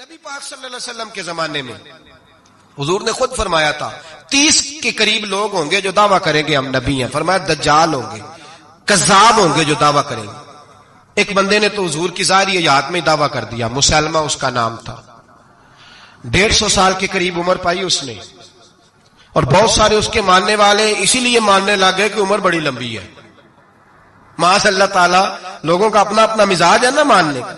نبی پاک صلی اللہ علیہ وسلم کے زمانے میں حضور نے خود فرمایا تھا 30 کے قریب لوگ ہوں گے جو دعویٰ کریں گے ہم نبی ہیں. فرمایا دجال ہوں گے, کذاب ہوں گے جو دعویٰ کریں گے. ایک بندے نے تو حضور کی ظاہری حیات میں دعویٰ کر دیا, مسلمہ اس کا نام تھا. 150 سال کے قریب عمر پائی اس نے, اور بہت سارے اس کے ماننے والے اسی لیے ماننے لگے کہ عمر بڑی لمبی ہے. معاذ اللہ تعالی, لوگوں کا اپنا اپنا مزاج ہے نا, ماننے کا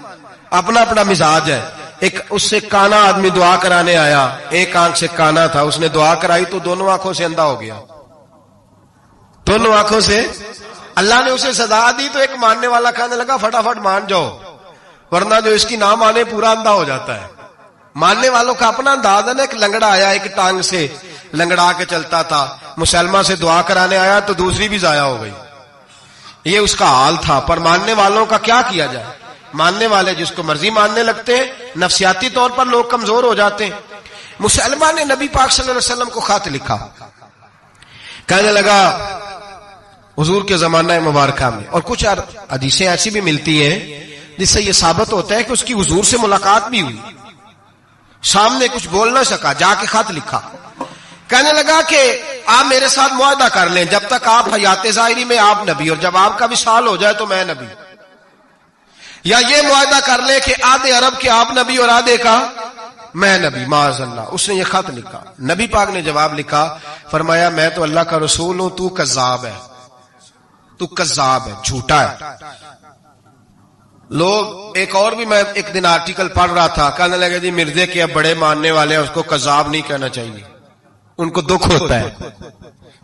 اپنا اپنا مزاج ہے. ایک اس سے کانا آدمی دعا کرانے آیا, ایک آنکھ سے کانا تھا, اس نے دعا کرائی تو دونوں آنکھوں سے اندھا ہو گیا. دونوں آنکھوں سے اللہ نے اسے سزا دی. تو ایک ماننے والا کہنے لگا فٹافٹ مان جاؤ, ورنہ جو اس کی نہ مانے پورا اندھا ہو جاتا ہے. ماننے والوں کا اپنا انداز ہے نا. ایک لنگڑا آیا, ایک ٹانگ سے لنگڑا کے چلتا تھا, مسلمہ سے دعا کرانے آیا تو دوسری بھی ضائع ہو گئی. یہ اس کا حال تھا. پر ماننے والوں کا کیا کیا جائے؟ ماننے والے جس کو مرضی ماننے لگتے ہیں, نفسیاتی طور پر لوگ کمزور ہو جاتے ہیں. مسلمہ نے نبی پاک صلی اللہ علیہ وسلم کو خط لکھا, کہنے لگا حضور کے زمانہ مبارکہ میں, اور کچھ حدیثیں ایسی بھی ملتی ہیں جس سے یہ ثابت ہوتا ہے کہ اس کی حضور سے ملاقات بھی ہوئی, سامنے کچھ بول نہ سکا, جا کے خط لکھا. کہنے لگا کہ آپ میرے ساتھ معاہدہ کر لیں, جب تک آپ حیات ظاہری میں آپ نبی, اور جب آپ کا وصال ہو جائے تو میں نبی. یا یہ معاہدہ کر لیں کہ آدھے عرب کے آپ نبی اور آدھے کا میں نبی. معاذ اللہ. اس نے یہ خط لکھا. نبی پاک نے جواب لکھا, فرمایا میں تو اللہ کا رسول ہوں, تو کذاب ہے, تو کذاب ہے, جھوٹا ہے. لوگ ایک اور بھی, میں ایک دن آرٹیکل پڑھ رہا تھا, کہنے لگے جی مرزے کے اب بڑے ماننے والے ہیں, اس کو کذاب نہیں کہنا چاہیے, ان کو دکھ ہوتا ہے.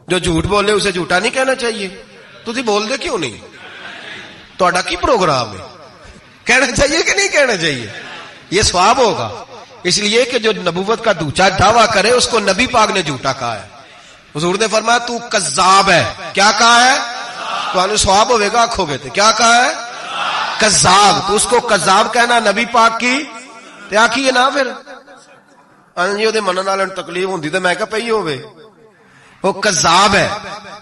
جو جھوٹ بولے اسے جھوٹا نہیں کہنا چاہیے. تو بول دے کیوں نہیں؟ تو کی پروگرام ہے, کہنا چاہیے کہ نہیں کہنا چاہیے؟ یہ ثواب ہوگا. اس لیے کہ جو نبوت کا دوچا دعویٰ کرے اس کو نبی پاک نے جھوٹا کہا ہے. حضور نے فرمایا تو کذاب ہے. کیا کہا ہے؟ تو ثواب ہوئے گا, آنکھوں گے تھے. کیا کہا ہے؟ کذاب. تو اس کو کذاب کہنا نبی پاک کی کیا کی ہے نا. پھر انجی منن والے تکلیف ہوندی تے میں کہ پئی ہوے, وہ کذاب ہے,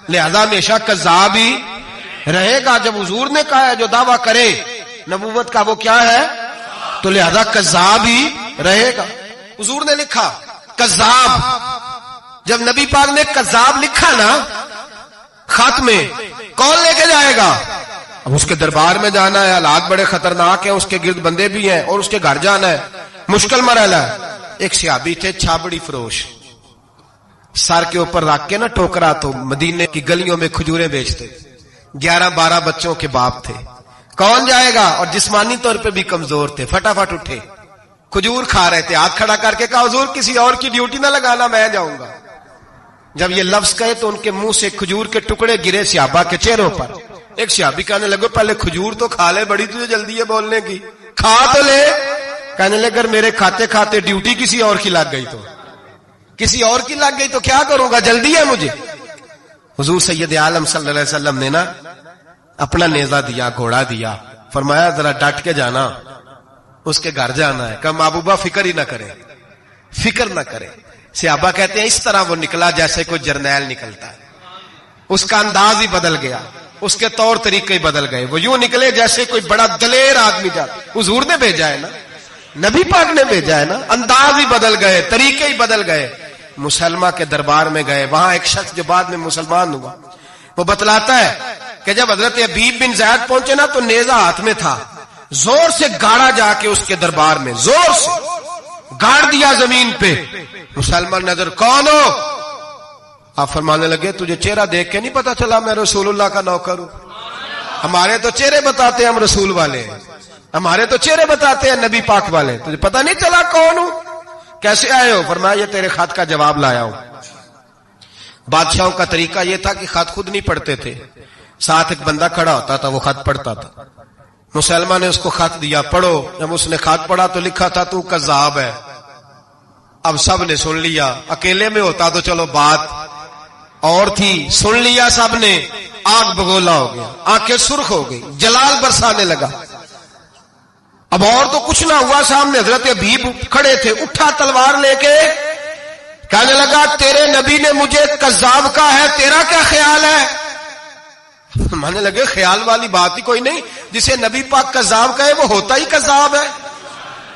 لہذا ہمیشہ کذاب ہی رہے گا. جب حضور نے کہا ہے جو دعویٰ کرے نبوت کا وہ کیا ہے, تو لہذا کذاب ہی رہے گا. حضور نے لکھا کذاب. جب نبی پاک نے کذاب لکھا نا خط میں, کون لے کے جائے گا؟ اب اس کے دربار میں جانا ہے, حالات بڑے خطرناک ہیں, اس کے گرد بندے بھی ہیں, اور اس کے گھر جانا ہے, مشکل مرحلہ ہے. ایک صحابی تھے چھابڑی فروش, سر کے اوپر رکھ کے نا ٹوکرا, تو مدینے کی گلیوں میں کھجوریں بیچتے. 11-12 بچوں کے باپ تھے. کون جائے گا؟ اور جسمانی طور پہ بھی کمزور تھے. فٹافٹ اٹھے, کھجور کھا رہے تھے, ہاتھ کھڑا کر کے کہا حضور کسی اور کی ڈیوٹی نہ لگانا, میں جاؤں گا. جب یہ لفظ کہے تو ان کے منہ سے کھجور کے ٹکڑے گرے صحابہ کے چہروں پر. ایک صحابی کہنے لگے پہلے کھجور تو کھا لے, بڑی تجھے جلدی ہے بولنے کی, کھا تو لے. کہنے لگے اگر میرے کھاتے کھاتے ڈیوٹی کسی اور کی لگ گئی, تو کسی اور کی لگ گئی تو کیا کروں گا, جلدی ہے مجھے. حضور سید عالم صلی اللہ علیہ وسلم نے نا اپنا نیزہ دیا, گھوڑا دیا, فرمایا ذرا ڈٹ کے جانا, اس کے گھر جانا ہے. کہ محبوبہ فکر ہی نہ کرے, فکر نہ کرے. صحابہ کہتے ہیں اس طرح وہ نکلا جیسے کوئی جرنیل نکلتا ہے. اس کا انداز ہی بدل گیا, اس کے طور طریقے ہی بدل گئے. وہ یوں نکلے جیسے کوئی بڑا دلیر آدمی جاتا. حضور نے بھیجا ہے نا, نبی پاک نے بھیجا ہے نا, انداز ہی بدل گئے, طریقے ہی بدل گئے. مسلمہ کے دربار میں گئے, وہاں ایک شخص جو بعد میں مسلمان ہوا, وہ بتلاتا ہے کہ جب حضرت حبیب بن زید پہنچے نا تو نیزہ ہاتھ میں تھا, زور سے گاڑا جا کے اس کے دربار میں, زور سے گاڑ دیا زمین پہ. مسلمان نظر, کون ہو؟ آپ فرمانے لگے تجھے چہرہ دیکھ کے نہیں پتا چلا میں رسول اللہ کا نوکر ہوں؟ ہمارے تو چہرے بتاتے ہیں ہم رسول والے ہیں, ہمارے تو چہرے بتاتے ہیں نبی پاک والے, تجھے پتا نہیں چلا کون ہوں؟ کیسے آئے ہو؟ فرمایا یہ تیرے خط کا جواب لایا ہوں. بادشاہوں کا طریقہ یہ تھا کہ خط خود نہیں پڑھتے تھے, ساتھ ایک بندہ کھڑا ہوتا تھا, وہ خط پڑھتا تھا. مسلمہ نے اس کو خط دیا, پڑھو. جب اس نے خط پڑھا تو لکھا تھا تو کذاب ہے. اب سب نے سن لیا, اکیلے میں ہوتا تو چلو بات اور تھی, سن لیا سب نے, آگ بگولا ہو گیا, آنکھیں سرخ ہو گئی, جلال برسانے لگا. اب اور تو کچھ نہ ہوا, سامنے حضرت حبیب کھڑے تھے, اٹھا تلوار لے کے کہنے لگا تیرے نبی نے مجھے کذاب کہا ہے, تیرا کیا خیال ہے؟ مانے لگے خیال والی بات ہی کوئی نہیں, جسے نبی پاک کذاب کہے وہ ہوتا ہی کذاب ہے.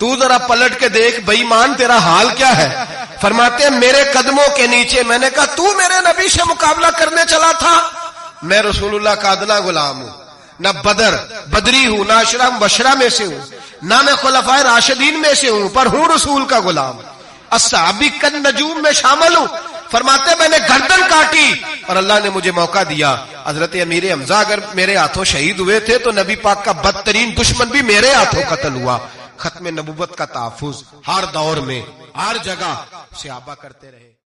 تو ذرا پلٹ کے دیکھ بے ایمان تیرا حال کیا ہے. فرماتے ہیں میرے قدموں کے نیچے. میں نے کہا تو میرے نبی سے مقابلہ کرنے چلا تھا؟ میں رسول اللہ کا ادنا غلام ہوں، نہ بدری ہوں، نہ اشرا مبشرہ میں سے ہوں، نہ میں خلفائے راشدین میں سے ہوں، پر ہوں رسول کا غلام. الصحابی کن نجوم میں شامل ہوں. فرماتے میں نے گردن کاٹی اور اللہ نے مجھے موقع دیا. حضرت امیر حمزہ اگر میرے ہاتھوں شہید ہوئے تھے تو نبی پاک کا بدترین دشمن بھی میرے ہاتھوں قتل ہوا. ختم نبوت کا تحفظ ہر دور میں ہر جگہ صحابہ کرتے رہے.